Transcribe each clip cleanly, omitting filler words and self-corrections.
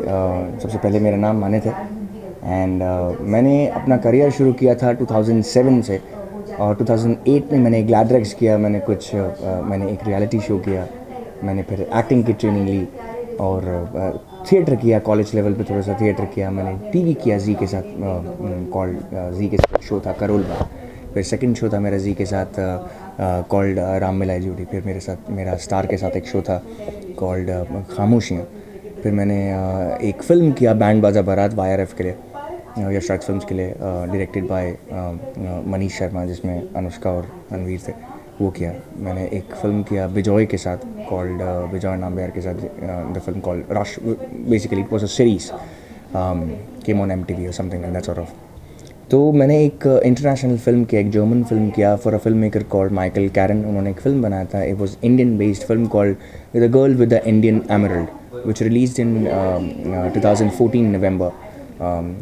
सबसे पहले मेरा नाम माने थे एंड मैंने अपना करियर शुरू किया था 2007 से और 2008 में मैंने ग्लैडरेक्स किया, मैंने एक रियलिटी शो किया, मैंने फिर एक्टिंग की ट्रेनिंग ली और थिएटर किया, कॉलेज लेवल पे थोड़ा सा थिएटर किया, मैंने टीवी किया जी के साथ, जी के साथ शो था करोल बाग, फिर सेकंड शो था मेरा जी के साथ कॉल्ड राम मिलाई जोड़ी, फिर मेरा स्टार के साथ एक शो था कॉल्ड खामोशियाँ, फिर मैंने एक फ़िल्म किया बैंड बाजा बारात वाईआरएफ के लिए, यश राज फिल्म्स के लिए, डायरेक्टेड बाय मनीष शर्मा, जिसमें अनुष्का और रणवीर थे, वो किया। मैंने एक फ़िल्म किया बिजॉय के साथ कॉल्ड बिजॉय नाम्बियार के साथ, the film called Rush, basically it was a series came on MTV और something like that sort of. तो मैंने एक इंटरनेशनल फ़िल्म किया, एक जर्मन फ़िल्म किया for a film maker called Michael Karen, उन्होंने एक फ़िल्म बनाया था, it was Indian based film called with a girl with the Indian emerald which released in 2014 November,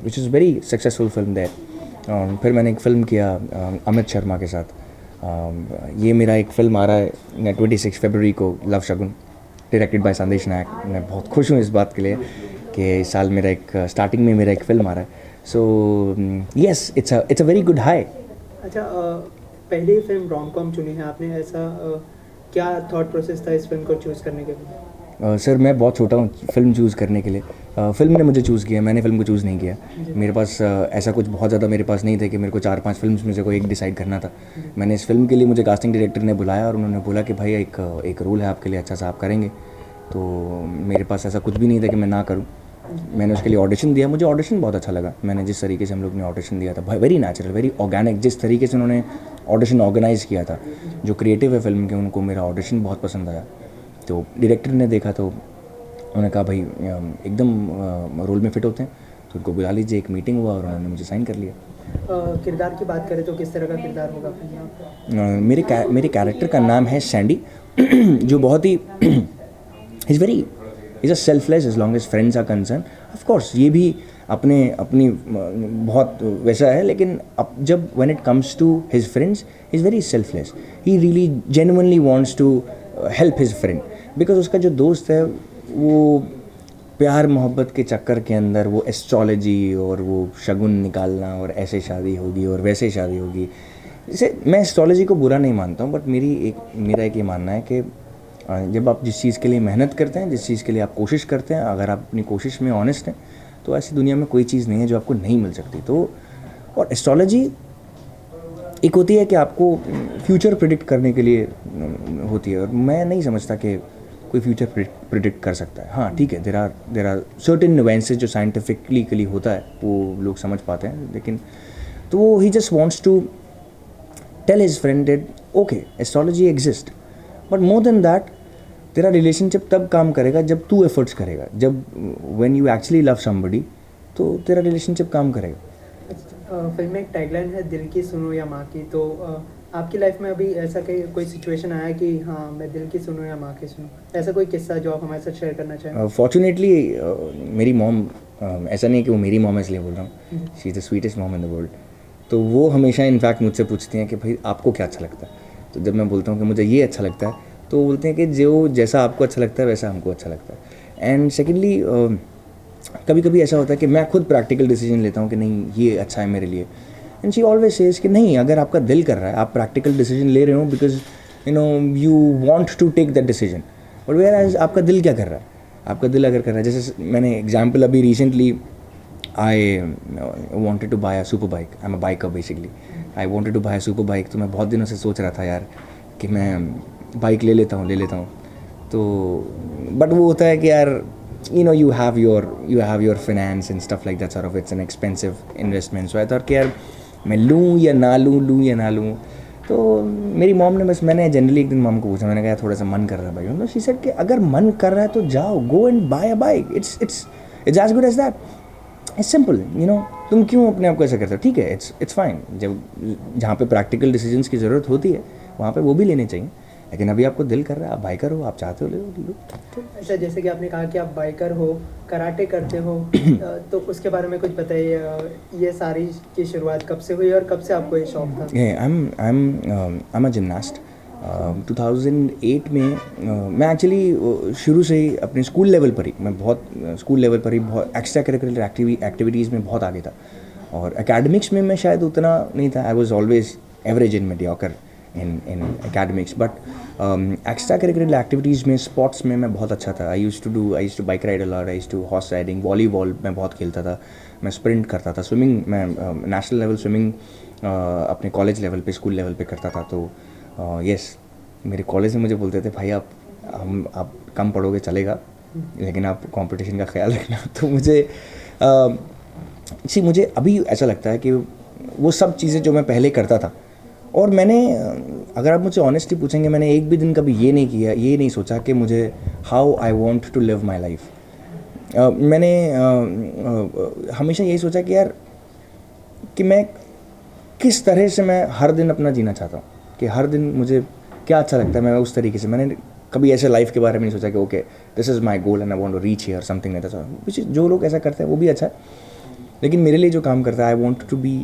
which is very successful film there. फिर मैंने एक film किया अमित शर्मा के साथ, ये मेरा एक फ़िल्म आ रहा है 26 फरवरी को, लव शगुन, डायरेक्टेड बाय संदेश नायक। मैं बहुत खुश हूँ इस बात के लिए कि इस साल मेरा एक स्टार्टिंग में मेरा एक फ़िल्म आ रहा है। So yes, it's a very good high. अच्छा, पहली फिल्म रोम कॉम चुनी है आपने, ऐसा क्या थॉट प्रोसेस था इस फिल्म को चूज़ करने के लिए? सर मैं बहुत छोटा हूँ फिल्म चूज़ करने के लिए, फ़िल्म ने मुझे चूज़ किया, मैंने फ़िल्म को चूज़ नहीं किया। मेरे पास ऐसा कुछ बहुत ज़्यादा मेरे पास नहीं था कि मेरे को 4-5 फिल्म्स में से कोई एक डिसाइड करना था। मैंने इस फिल्म के लिए, मुझे कास्टिंग डायरेक्टर ने बुलाया और उन्होंने बोला कि भाई एक रोल है आपके लिए, अच्छा सा आप करेंगे। तो मेरे पास ऐसा कुछ भी नहीं था कि मैं ना करूँ। मैंने उसके लिए ऑडिशन दिया, मुझे ऑडिशन बहुत अच्छा लगा। मैंने जिस तरीके से हम लोग ने ऑडिशन दिया था, वेरी नेचुरल, वेरी ऑर्गेनिक, जिस तरीके से उन्होंने ऑडिशन ऑर्गेनाइज़ किया था, जो क्रिएटिव है फिल्म के, उनको मेरा ऑडिशन बहुत पसंद आया। तो डायरेक्टर ने देखा तो उन्होंने कहा भाई एकदम रोल में फ़िट होते हैं, तो उनको बुला लीजिए। एक मीटिंग हुआ और उन्होंने मुझे साइन कर लिया। किरदार की बात करें तो किस तरह का किरदार होगा फिल्म में? मेरे कैरेक्टर का नाम है सैंडी, जो बहुत ही is a selfless as long as friends are concern. Of course ये भी अपनी बहुत वैसा है, लेकिन अब जब when it comes to his friends he is very selfless, he really genuinely wants to help his friend, because उसका जो दोस्त है वो प्यार मोहब्बत के चक्कर के अंदर वो एस्ट्रोलॉजी और वो शगुन निकालना और ऐसे शादी होगी और वैसे शादी होगी। जैसे मैं एस्ट्रोलॉजी को बुरा नहीं मानता हूँ, बट मेरा एक ये मानना है कि जब आप जिस चीज़ के लिए मेहनत करते हैं, जिस चीज़ के लिए आप कोशिश करते हैं, अगर आप अपनी कोशिश में ऑनेस्ट हैं, तो ऐसी दुनिया में कोई चीज़ नहीं है जो आपको नहीं मिल सकती। तो और एस्ट्रोलॉजी एक होती है कि आपको फ्यूचर प्रिडिक्ट करने के लिए होती है, और मैं नहीं समझता कि कोई फ्यूचर प्रिडिक्ट कर सकता है। हाँ ठीक है, देर आर सर्टेन नुएंसेस जो साइंटिफिकली होता है वो लोग समझ पाते हैं, लेकिन तो वो ही just wants to tell his friend that okay astrology exist, but more than that तेरा रिलेशनशिप तब काम करेगा जब तू एफर्ट्स करेगा, जब when you actually love somebody तो तेरा रिलेशनशिप काम करेगा। फिल्म में एक टैगलाइन है, दिल की सुनो या माँ की, तो आपकी लाइफ में अभी ऐसा कोई सिचुएशन आया कि हाँ मैं दिल की सुनूं या माँ की सुनूं, ऐसा कोई किस्सा जो आप हमारे साथ शेयर करना चाहें? फॉर्चुनेटली मेरी मॉम, ऐसा नहीं है कि वो मेरी मॉम है इसलिए बोल रहा हूँ, she is the sweetest mom in the world. तो वो हमेशा इनफैक्ट मुझसे पूछती हैं कि भाई आपको क्या अच्छा लगता है। तो जब मैं बोलता हूँ कि मुझे ये अच्छा लगता है, तो वो बोलते हैं कि जो जैसा आपको अच्छा लगता है वैसा हमको अच्छा लगता है। एंड सेकेंडली कभी कभी ऐसा होता है कि मैं खुद प्रैक्टिकल डिसीजन लेता हूँ कि नहीं ये अच्छा है मेरे लिए, एंड शी ऑलवेज सेज कि नहीं, अगर आपका दिल कर रहा है, आप प्रैक्टिकल डिसीजन ले रहे हो because you want to take that decision, but whereas आपका दिल क्या कर रहा है, आपका दिल अगर कर रहा है, जैसे मैंने एग्जाम्पल अभी recently I wanted to buy a super bike, I am a biker basically, I wanted to buy a super bike. तो मैं बहुत दिनों से सोच रहा था यार कि मैं बाइक ले लेता हूँ, तो बट वो होता है कि यार you have your finance and stuff like that sort of, it's an expensive investment, so I thought कि यार मैं लूँ या ना लूँ। तो मेरी मॉम ने मैंने जनरली एक दिन मॉम को पूछा, मैंने कहा थोड़ा सा मन कर रहा है भाई, तो शी सेड कि अगर मन कर रहा है तो जाओ, go and buy a bike, it's as good as that, it's simple, तुम क्यों अपने आप को ऐसा करते हो, ठीक है, इट्स फाइन। जब जहाँ पे प्रैक्टिकल डिसीजंस की ज़रूरत होती है वहाँ पे वो भी लेने चाहिए, लेकिन अभी आपको दिल कर रहा है, आप बाइकर हो, आप चाहते हो ले लो। अच्छा, जैसे कि आपने कहा कि आप बाइकर हो, कराटे करते हो, तो उसके बारे में कुछ बताइए, ये सारी की शुरुआत कब से हुई और कब से आपको ये शौक था? आई एम अ जिमनास्ट, 2008 में मैं एक्चुअली शुरू से ही अपने स्कूल लेवल पर ही बहुत एक्स्ट्रा करिकुलर एक्टिविटीज़ में बहुत आगे था, और एकेडमिक्स में मैं शायद उतना नहीं था. I was always average in mediocre in academics, but extra curricular activities में स्पोर्ट्स में मैं बहुत अच्छा था. I use to bike ride a lot, I use to horse riding, volleyball मैं बहुत खेलता था, मैं स्प्रिंट करता था, स्विमिंग मैं नेशनल लेवल स्विमिंग अपने कॉलेज लेवल पे, स्कूल लेवल पे करता था. तो यस, मेरे कॉलेज में मुझे बोलते थे भाई आप कम पढ़ोगे चलेगा, लेकिन आप कंपटीशन का ख्याल रखना. तो मुझे अभी ऐसा लगता है कि वो सब चीज़ें जो मैं पहले करता था, और मैंने अगर आप मुझसे ऑनेस्टली पूछेंगे, मैंने एक भी दिन कभी ये नहीं सोचा कि मुझे how I want to live my life. मैंने हमेशा यही सोचा कि यार कि मैं किस तरह से मैं हर दिन अपना जीना चाहता हूँ, कि हर दिन मुझे क्या अच्छा लगता है, मैं उस तरीके से. मैंने कभी ऐसे लाइफ के बारे में नहीं सोचा कि okay this is my goal and I want to reach here something like that. जो लोग ऐसा करते हैं वो भी अच्छा है, लेकिन मेरे लिए जो काम करता है, I want to be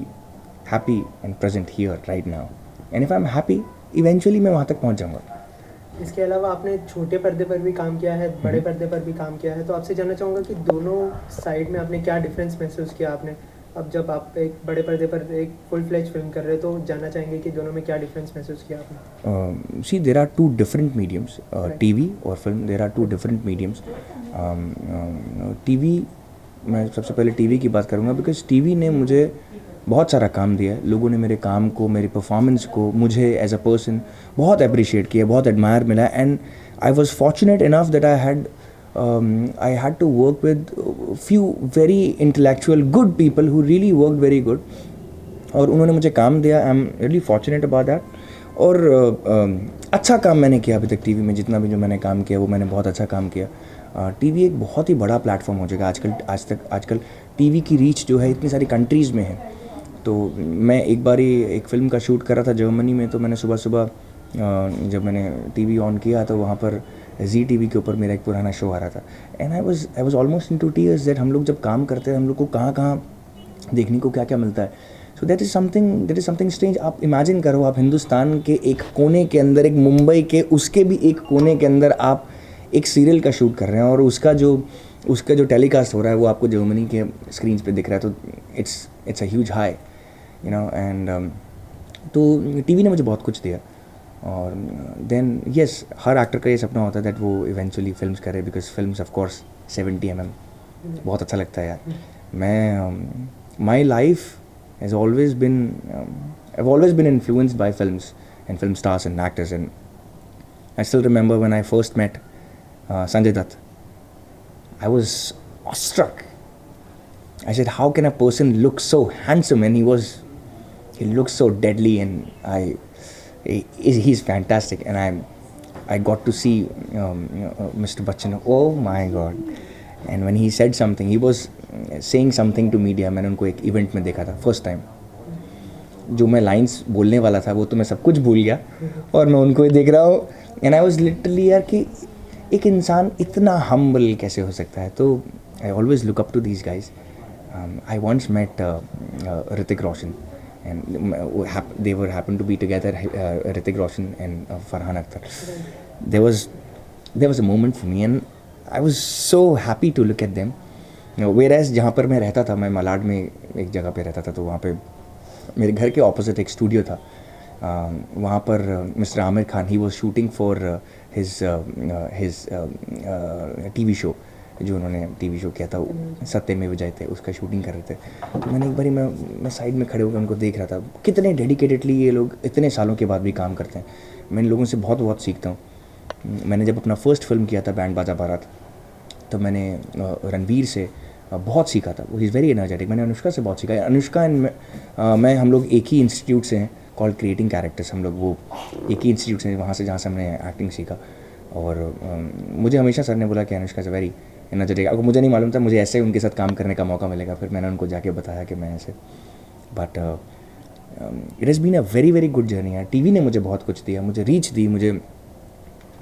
happy and present here right now, and if I am happy eventually मैं वहाँ तक पहुँच जाऊँगा. इसके अलावा आपने छोटे पर्दे पर भी काम किया है, बड़े पर्दे पर भी काम किया है, तो आपसे जानना चाहूँगा कि दोनों साइड में आपने क्या डिफरेंस महसूस किया आपने. अब जब आप एक बड़े पर्दे पर एक फुल फ्लेज फिल्म कर रहे हो, तो जानना चाहेंगे कि दोनों में क्या डिफरेंस महसूस किया आपने. See, there are two different mediums, TV और film. There are two different mediums. TV, मैं सबसे पहले TV की बात करूँगा, बिकॉज TV ने मुझे बहुत सारा काम दिया है. लोगों ने मेरे काम को, मेरी परफॉर्मेंस को, मुझे एज अ पर्सन बहुत अप्रिशिएट किया, बहुत एडमायर मिला. And I was fortunate enough that I had to work with few very intellectual good people who really worked very good, और उन्होंने मुझे काम दिया. I am really fortunate about that. और अच्छा काम मैंने किया अभी तक टीवी में. जितना भी जो मैंने काम किया वो मैंने बहुत अच्छा काम किया. टीवी एक बहुत ही बड़ा प्लेटफॉर्म हो जाएगा आजकल. टीवी की रीच जो है इतनी सारी कंट्रीज़ में है. तो मैं एक बारी एक फ़िल्म का शूट कर रहा था जर्मनी में, तो मैंने सुबह जब मैंने टीवी ऑन किया तो वहाँ पर ZTV के ऊपर मेरा एक पुराना शो आ रहा था. And I was almost into tears that हम लोग जब काम करते हैं हम लोग को कहाँ देखने को क्या मिलता है. So that is something strange. आप इमेजिन करो, आप हिंदुस्तान के एक कोने के अंदर, एक मुंबई के उसके भी एक कोने के अंदर आप एक सीरियल का शूट कर रहे हैं, और उसका जो टेलीकास्ट हो रहा है वो आपको जर्मनी के स्क्रीन पे दिख रहा है. तो it's a huge high, you know. And तो टीवी ने मुझे बहुत कुछ दिया. और देन यस, हर एक्टर का ये सपना होता है दैट वो इवेंचुअली फिल्म्स करे, because films of course 70mm बहुत अच्छा लगता है यार. मैं my life has always been I've always been influenced by films and film stars and actors. And I still remember when I first met Sanjay Dutt, I was awestruck. I said, how can a person look so handsome? And he looks so deadly, and he's fantastic. And I got to see Mr. Bachchan. Oh my God. And when he said something, he was saying something to media. मैंने उनको एक event में देखा था first time. जो मैं lines बोलने वाला था वो तो मैं सब कुछ भूल गया, और मैं उनको ही देख रहा हूँ. एंड आई वाज लिटरली यार कि एक इंसान इतना हम्बल कैसे हो सकता है. तो I always look up to these guys. I once met Hrithik Roshan, and they were happened to be together, Hrithik Roshan and Farhan Akhtar. There was a moment for me, and I was so happy to look at them. Whereas जहाँ पर मैं रहता था, मैं मलाड में एक जगह पे रहता था, तो वहाँ पे मेरे घर के ऑपोजिट एक स्टूडियो था. वहाँ पर mister Aamir Khan, he was shooting for his TV show, जो उन्होंने TV शो किया था सत्यमेव जयते, उसका शूटिंग कर रहे थे. तो मैंने एक बारी मैं साइड में खड़े होकर उनको देख रहा था. कितने डेडिकेटेडली ये लोग इतने सालों के बाद भी काम करते हैं. मैं इन लोगों से बहुत सीखता हूँ. मैंने जब अपना फर्स्ट फिल्म किया था बैंड बाजा बारात, तो मैंने रणवीर से बहुत सीखा था. वो इज़ वेरी एनर्जेटिक. मैंने अनुष्का से बहुत सीखा. अनुष्का एंड मैं हम लोग एक ही इंस्टीट्यूट से हैं, कॉल्ड क्रिएटिंग कैरेक्टर्स. हम लोग वो एक ही इंस्टीट्यूट से वहाँ से जहाँ से हमने एक्टिंग सीखा. और मुझे हमेशा सर ने बोला कि अनुष्का इज़ वेरी एनर्जेटिक. अगर मुझे नहीं मालूम था, मुझे ऐसे उनके साथ काम करने का मौका मिलेगा. फिर मैंने उनको जाके बताया कि मैं ऐसे. But it has been a very good journey यार. टीवी ने मुझे बहुत कुछ दिया, मुझे रीच दी.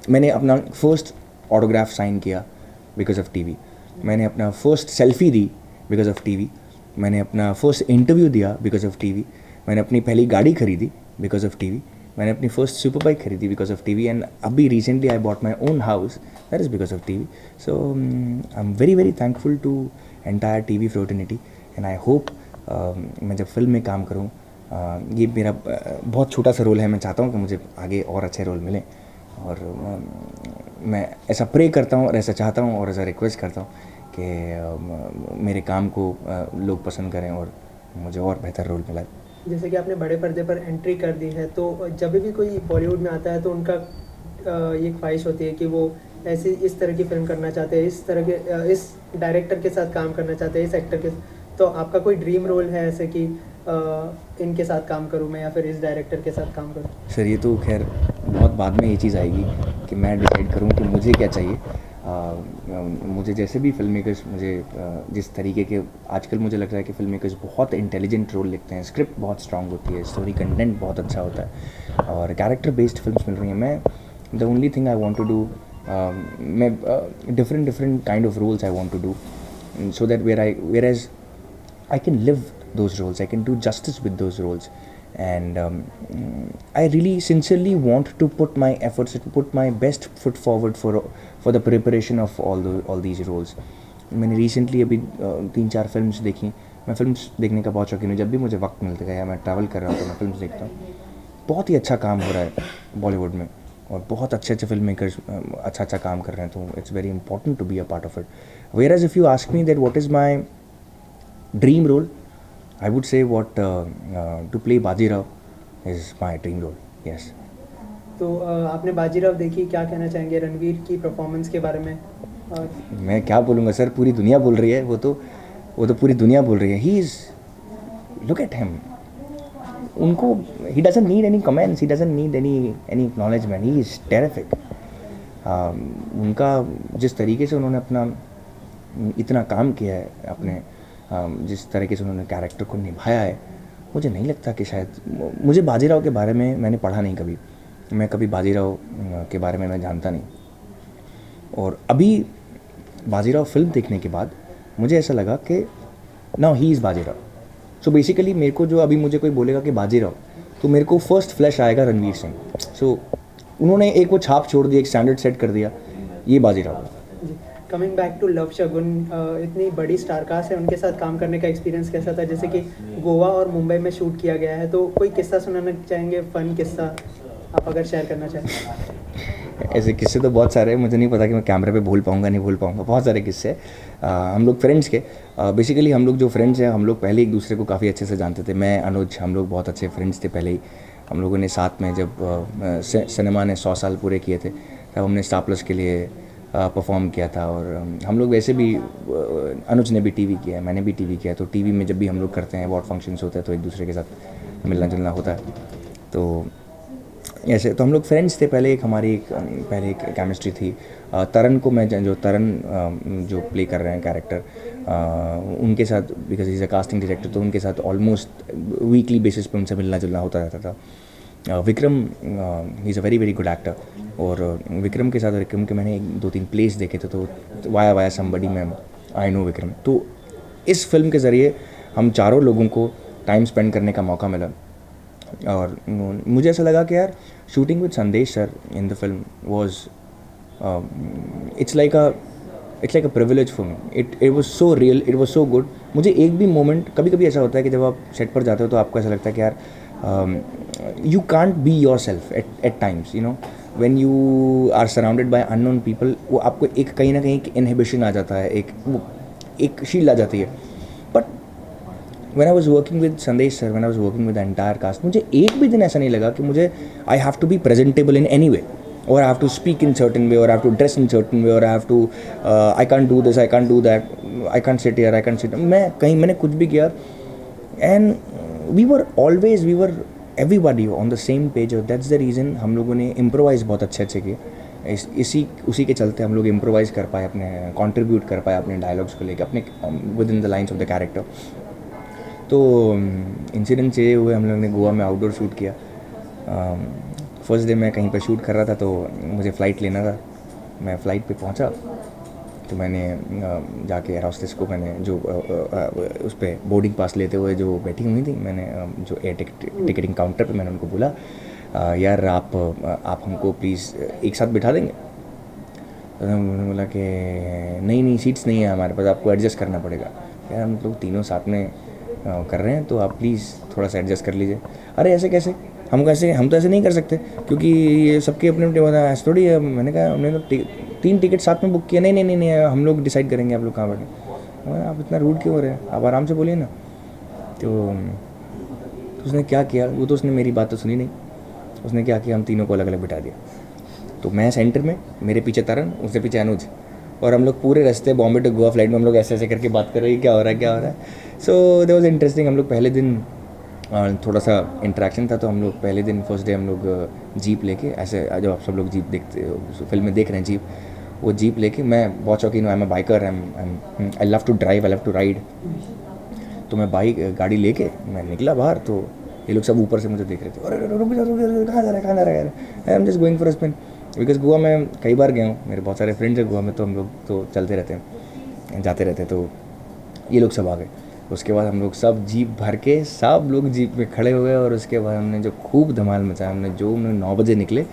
मैंने अपना फर्स्ट ऑटोग्राफ साइन किया बिकॉज ऑफ टीवी. मैंने अपना first selfie the because of TV. मैंने अपना फर्स्ट इंटरव्यू दिया बिकॉज ऑफ टीवी. मैंने अपनी पहली गाड़ी खरीदी बिकॉज ऑफ टीवी. मैंने अपनी फर्स्ट सुपर बाइक खरीदी बिकॉज ऑफ टीवी, एंड अभी recently I bought my own house, that is because of TV. So I am very very thankful to entire TV fraternity, and I hope मैं जब film में काम करूँ, ये मेरा बहुत छोटा सा रोल है, मैं चाहता हूँ कि मुझे आगे और अच्छे रोल मिलें, और मैं ऐसा प्रे करता हूँ और ऐसा चाहता हूँ और ऐसा रिक्वेस्ट करता हूँ कि मेरे काम को लोग पसंद करें और मुझे और बेहतर रोल मिला. जैसे कि आपने बड़े पर्दे पर एंट्री कर दी है, तो जब भी कोई बॉलीवुड में आता है तो उनका ये ख्वाहिश होती है कि वो ऐसी इस तरह की फिल्म करना चाहते हैं, इस तरह के इस डायरेक्टर के साथ काम करना चाहते हैं, इस एक्टर के. तो आपका कोई ड्रीम रोल है ऐसे कि इनके साथ काम करूं मैं या फिर इस डायरेक्टर के साथ काम करूं? सर ये तो खैर बहुत बाद में ये चीज़ आएगी कि मैं डिसाइड करूँ कि मुझे क्या चाहिए. मुझे जैसे भी फिल्म मेकर्स मुझे जिस तरीके के आजकल मुझे लग रहा है कि फिल्म मेकर्स बहुत इंटेलिजेंट रोल लिखते हैं, स्क्रिप्ट बहुत स्ट्रांग होती है, स्टोरी कंटेंट बहुत अच्छा होता है और कैरेक्टर बेस्ड फिल्म्स मिल रही हैं. मैं the only thing I want to do, मैं different kind of roles I want to do, so that whereas I can live those roles, I can do justice with those roles, and I really sincerely want to put my efforts, to put my best foot forward for the preparation of all these roles. मैंने recently अभी 3-4 films देखी. मैं films देखने का बहुत शौकीन हूँ. जब भी मुझे वक्त मिलता है या मैं ट्रैवल कर रहा हूँ तो मैं फिल्म्स देखता हूँ. बहुत ही अच्छा काम हो रहा है बॉलीवुड में और बहुत अच्छे अच्छे फिल्म मेकर्स अच्छा काम कर रहे हैं, तो it's very important to be a part of it. Whereas if you ask me that what is my dream role, I would say to play Bajirao is my dream role. Yes. तो आपने बाजीराव देखी, क्या कहना चाहेंगे रणवीर की performance के बारे में? मैं क्या बोलूँगा सर, पूरी दुनिया बोल रही है, वो तो पूरी दुनिया बोल रही है. He is, look at him, उनको he doesn't need any comments, he doesn't need any acknowledgement, he is terrific. उनका जिस तरीके से उन्होंने अपना इतना काम किया है, अपने जिस तरीके से उन्होंने कैरेक्टर को निभाया है, मुझे नहीं लगता कि शायद, मुझे बाजीराव के बारे में मैंने पढ़ा नहीं कभी, मैं कभी बाजीराव के बारे में मैं जानता नहीं. और अभी बाजीराव फिल्म देखने के बाद मुझे ऐसा लगा कि now he is Bajirao. So basically मेरे को जो अभी मुझे कोई बोलेगा कि बाजीराव, तो मेरे को फर्स्ट फ्लैश आएगा रणवीर सिंह. सो उन्होंने एक वो छाप छोड़ दी, एक स्टैंडर्ड सेट कर दिया, ये Bajirao. Coming back to love Shagun, इतनी बड़ी स्टार कास्ट है, उनके साथ काम करने का एक्सपीरियंस कैसा था? जैसे कि गोवा और मुंबई में शूट किया गया है, तो कोई किस्सा सुनाना चाहेंगे, फन किस्सा आप अगर शेयर करना चाहें? ऐसे किस्से तो बहुत सारे हैं, मुझे नहीं पता कि मैं कैमरे पे भूल पाऊँगा नहीं भूल पाऊँगा. बहुत सारे किस्से. हम लोग फ्रेंड्स के, बेसिकली हम लोग जो फ्रेंड्स हैं, हम लोग पहले एक दूसरे को काफ़ी अच्छे से जानते थे. मैं, अनुज, हम लोग बहुत अच्छे फ्रेंड्स थे पहले ही. हम लोगों ने साथ में जब सिनेमा ने 100 साल पूरे किए थे, तब हमने स्टार प्लस के लिए परफॉर्म किया था. और हम लोग वैसे भी, अनुज ने भी टीवी किया है, मैंने भी टीवी किया है, तो टीवी में जब भी हम लोग करते हैं, अवार्ड फंक्शंस होते हैं, तो एक दूसरे के साथ मिलना जुलना होता है. तो ऐसे तो हम लोग फ्रेंड्स थे पहले. पहले एक केमिस्ट्री थी. तरन को मैं, जो तरन जो प्ले कर रहे हैं कैरेक्टर, उनके साथ, because is a casting director, तो उनके साथ ऑलमोस्ट वीकली बेसिस पे उनसे मिलना जुलना होता रहता था. विक्रम, ही is a very very good actor, और विक्रम के साथ, विक्रम के मैंने 2-3 प्लेस देखे थे, तो वाया समबडी में आई नो विक्रम. तो इस फिल्म के ज़रिए हम चारों लोगों को टाइम स्पेंड करने का मौका मिला. और मुझे ऐसा लगा कि यार, शूटिंग विद संदेश sir in the film was, it's like a privilege for me. It was so real, it was so good. मुझे एक भी मोमेंट, कभी ऐसा होता है कि जब आप सेट पर जाते हो तो आपको ऐसा लगता है कि यार, you can't be yourself at times, you know, when you are surrounded by unknown people. वो आपको एक कहीं ना कहीं एक इनहिबिशन आ जाता है, एक शील्ड आ जाती है. But when I was working with Sandesh sir, when I was working with the entire cast, मुझे एक भी दिन ऐसा नहीं लगा कि मुझे I have to be presentable in any way, or I have to speak in certain way, or I have to dress in certain way, or I have to I can't do this, I can't do that, I can't sit here, I can't sit. मैंने कुछ भी किया, and we were everybody on the same page, और that's the reason हम लोगों ने improvise बहुत अच्छे किए. उसी के चलते हम लोग इम्प्रोवाइज़ कर पाए, अपने कंट्रीब्यूट कर पाए अपने डायलॉग्स को लेकर, अपने with in the lines of the character. तो इंसिडेंट ये हुए, हम लोग ने गोवा में आउटडोर शूट किया. फर्स्ट डे मैं कहीं पर शूट कर रहा था, तो मुझे फ़्लाइट लेना था. मैं फ़्लाइट पे पहुंचा, तो मैंने जाके एयर होस्टेस को, मैंने जो उस पर बोर्डिंग पास लेते हुए जो बैठी हुई थी, मैंने जो एयर टिकटिंग काउंटर पे मैंने उनको बोला यार आप हमको प्लीज़ एक साथ बिठा देंगे? तो उन्होंने बोला कि नहीं नहीं सीट्स नहीं है हमारे पास, आपको एडजस्ट करना पड़ेगा। यार हम लोग तीनों साथ में कर रहे हैं तो आप प्लीज़ थोड़ा सा एडजस्ट कर लीजिए। अरे ऐसे कैसे, हम तो ऐसे नहीं कर सकते क्योंकि ये सबके अपने अपने ऐसे थोड़ी है। मैंने कहा हमने तो 3 टिकट साथ में बुक किया। नहीं नहीं नहीं नहीं हम लोग डिसाइड करेंगे आप लोग कहाँ बैठे। आप इतना रूड क्यों हो रहे हैं, आप आराम से बोलिए ना। तो उसने क्या किया, वो तो उसने मेरी बात तो सुनी नहीं। उसने क्या किया, हम तीनों को अलग अलग बिठा दिया। तो मैं सेंटर में, मेरे पीछे तरन, उससे पीछे अनुज, और हम लोग पूरे रास्ते बॉम्बे टू गोवा फ्लाइट में हम लोग ऐसे ऐसे करके बात कर रहे हैं क्या हो रहा है। So that was interesting. हम लोग पहले दिन थोड़ा सा इंटरेक्शन था, तो हम लोग पहले दिन फर्स्ट डे हम लोग जीप लेके, ऐसे जब आप सब लोग जीप देखते हो फिल्म में देख रहे हैं जीप, वो जीप लेके, मैं बहुत शौकीन हूँ, I am a biker, I love to drive, I love to ride. तो मैं गाड़ी लेके मैं निकला बाहर, तो ये लोग सब ऊपर से मुझे देख रहे थे, अरे रुक जा कहाँ जा रहा है, I am just going for a spin. Because Goa में कई बार गया हूँ, मेरे बहुत सारे फ्रेंड्स हैं गोवा में, तो हम लोग तो चलते रहते हैं, जाते रहते हैं। तो ये लोग सब आ गए। उसके बाद हम लोग सब जीप भर के सब लोग जीप में खड़े हो गए, और उसके बाद हमने जो खूब धमाल मचाया, हमने 9 बजे निकले,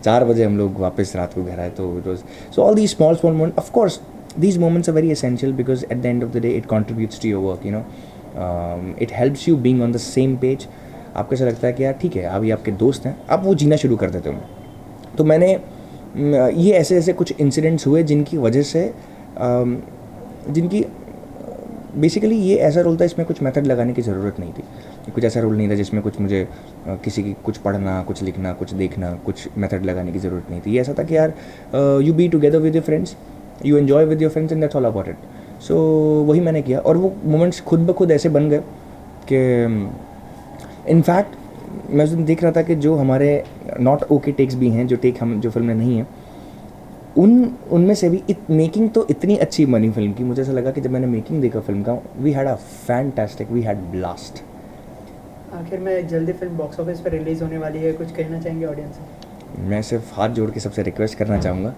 4 बजे हम लोग वापस रात को घर आए। तो it was so all these small moment, of course these moments are very essential because at the end of the day it contributes to your work, you know. It helps you being on the same page. आपको ऐसा लगता है कि यार ठीक है, अब ये आपके दोस्त हैं, आप वो जीना शुरू कर देते हो। तो मैंने ये ऐसे ऐसे कुछ इंसिडेंट्स हुए जिनकी वजह से जिनकी बेसिकली ये ऐसा रोल था, इसमें कुछ मेथड लगाने की ज़रूरत नहीं थी। कुछ ऐसा रोल नहीं था जिसमें कुछ मुझे किसी की कुछ पढ़ना, कुछ लिखना, कुछ देखना, कुछ मेथड लगाने की ज़रूरत नहीं थी। ये ऐसा था कि यार you be together with your friends, you enjoy with your friends and that's all about it. So वही मैंने किया, और वो मोमेंट्स खुद ब खुद ऐसे बन गए कि इनफैक्ट मैं उस दिन देख रहा था कि जो हमारे नॉट ओके टेक्स भी हैं, जो टेक हम जो फिल्म में नहीं है, उनमें से भी मेकिंग तो इतनी अच्छी बनी फिल्म की। मुझे ऐसा लगा कि जब मैंने मेकिंग देखा फिल्म का, we had a fantastic, we had blast. आखिर में जल्दी फिल्म बॉक्स ऑफिस पर रिलीज़ होने वाली है, कुछ कहना चाहेंगे ऑडियंस से? मैं सिर्फ हाथ जोड़ के सबसे रिक्वेस्ट करना चाहूँगा,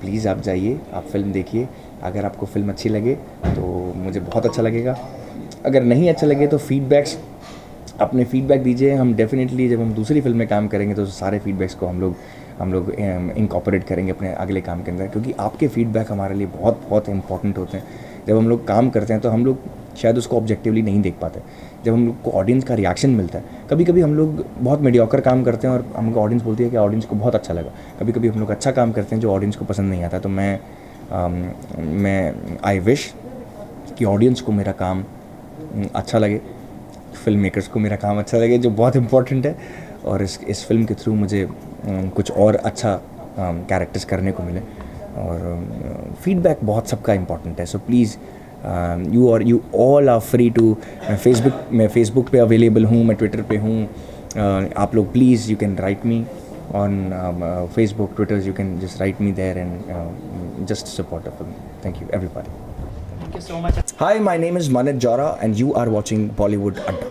प्लीज़ आप जाइए, आप फिल्म देखिए। अगर आपको फिल्म अच्छी लगे तो मुझे बहुत अच्छा लगेगा, अगर नहीं अच्छा लगे तो अपने फीडबैक दीजिए। हम डेफिनेटली जब हम दूसरी फिल्म में काम करेंगे तो सारे फीडबैक्स को हम लोग इंकॉर्पोरेट करेंगे अपने अगले काम के अंदर, क्योंकि आपके फीडबैक हमारे लिए बहुत बहुत इंपॉर्टेंट होते हैं। जब हम लोग काम करते हैं तो हम लोग शायद उसको ऑब्जेक्टिवली नहीं देख पाते। जब हम लोग को ऑडियंस का रिएक्शन मिलता है, कभी कभी हम लोग बहुत मीडियोकर काम करते हैं और हमको ऑडियंस बोलती है कि ऑडियंस को बहुत अच्छा लगा। कभी कभी हम लोग अच्छा काम करते हैं जो ऑडियंस को पसंद नहीं आता। तो मैं आई विश कि ऑडियंस को मेरा काम अच्छा लगे, फिल्म मेकर्स को मेरा काम अच्छा लगे, जो बहुत इम्पोर्टेंट है, और इस फिल्म के थ्रू मुझे कुछ और अच्छा कैरेक्टर्स करने को मिले। और फीडबैक बहुत सबका इम्पोर्टेंट है। So please you all are free to, मैं फेसबुक पे अवेलेबल हूँ, मैं ट्विटर पे हूँ। आप लोग please you can write me on Facebook, Twitter, you can just write me there and just support the film. Thank you everybody. Thank you so much. Hi, my name is Manit Jora and you are watching Bollywood Adda.